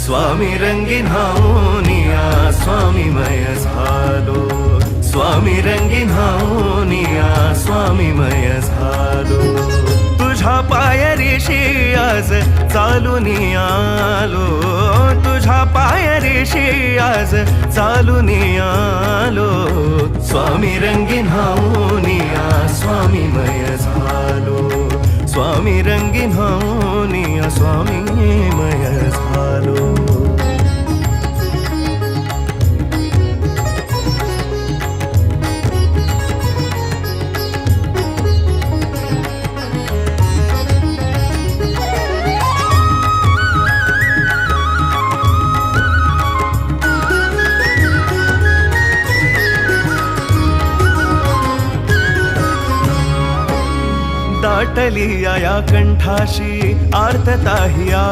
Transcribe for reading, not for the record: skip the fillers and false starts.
स्वामी रंगीन हाऊनिया स्वामीमय झालो, स्वामी रंगीन हाऊनिया स्वामीमय झालो। तुझ्या पायरीशी आज चालून आलो, तुझ्या पायरीशी आज चालून आलो। स्वामी रंगीन हाऊनिया स्वामीमय झालो, स्वामी रंगीन हाऊनिया स्वामीमय झालो। दाटली या कंठाशी आर्तता ही